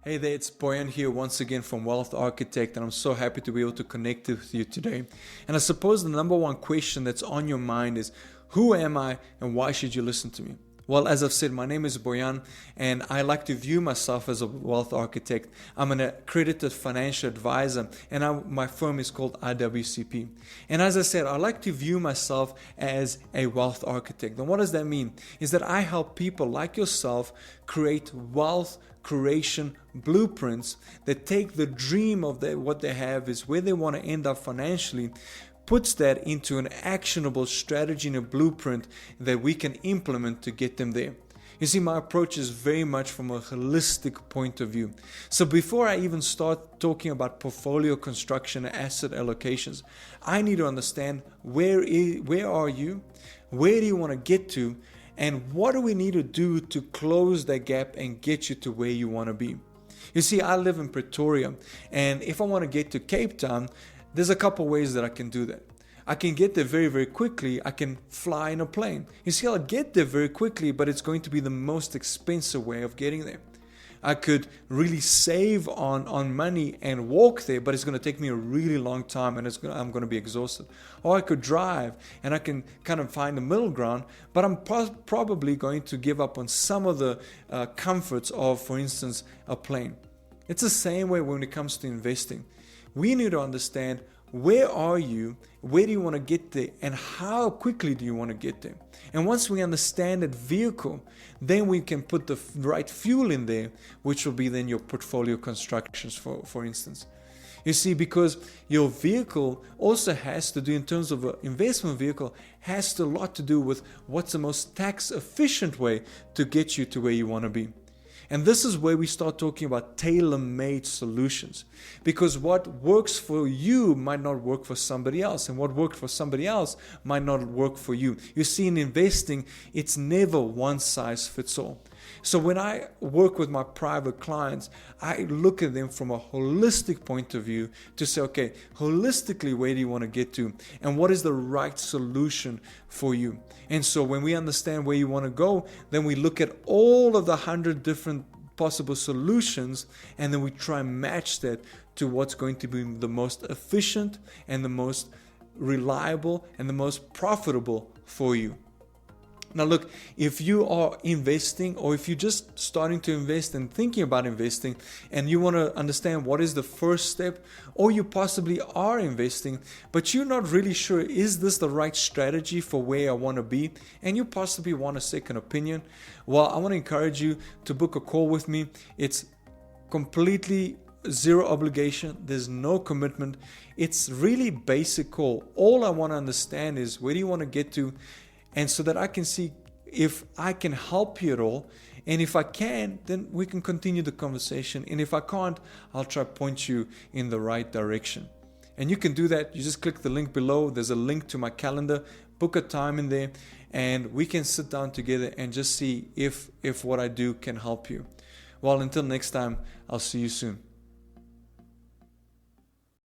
Hey there, it's Boyan here once again from Wealth Architect, and I'm so happy to be able to connect with you today. And I suppose the number one question that's on your mind is, who am I and why should you listen to me? Well, as I've said, my name is Boyan, and I like to view myself as a wealth architect. I'm an accredited financial advisor, and my firm is called 𝗪𝗪𝗪𝗪. And as I said, I like to view myself as a wealth architect. And what does that mean? Is that I help people like yourself create wealth creation blueprints that take the dream of what they have is where they want to end up financially, puts that into an actionable strategy and a blueprint that we can implement to get them there. You see, my approach is very much from a holistic point of view. So before I even start talking about portfolio construction and asset allocations, I need to understand where are you, where do you want to get to, and what do we need to do to close that gap and get you to where you want to be. You see, I live in Pretoria, and if I want to get to Cape Town, there's a couple ways that I can do that. I can get there very, very quickly. I can fly in a plane. You see, I'll get there very quickly, but it's going to be the most expensive way of getting there. I could really save on money and walk there, but it's going to take me a really long time and I'm going to be exhausted. Or I could drive and I can kind of find a middle ground, but I'm probably going to give up on some of the comforts of, for instance, a plane. It's the same way when it comes to investing. We need to understand, where are you, where do you want to get there, and how quickly do you want to get there? And once we understand that vehicle, then we can put the right fuel in there, which will be then your portfolio constructions, for instance. You see, because your vehicle also has to do, in terms of an investment vehicle, has a lot to do with what's the most tax efficient way to get you to where you want to be. And this is where we start talking about tailor-made solutions, because what works for you might not work for somebody else, and what worked for somebody else might not work for you. You see, in investing, it's never one size fits all. So when I work with my private clients, I look at them from a holistic point of view to say, okay, holistically, where do you want to get to? And what is the right solution for you? And so when we understand where you want to go, then we look at all of the 100 different possible solutions, and then we try and match that to what's going to be the most efficient and the most reliable and the most profitable for you. Now look, if you are investing, or if you're just starting to invest and thinking about investing, and you want to understand what is the first step, or you possibly are investing, but you're not really sure, is this the right strategy for where I want to be, and you possibly want a second opinion, well, I want to encourage you to book a call with me. It's completely zero obligation. There's no commitment. It's really basic call. All I want to understand is, where do you want to get to? And so that I can see if I can help you at all. And if I can, then we can continue the conversation. And if I can't, I'll try to point you in the right direction. And you can do that. You just click the link below. There's a link to my calendar. Book a time in there, and we can sit down together and just see if what I do can help you. Well, until next time, I'll see you soon.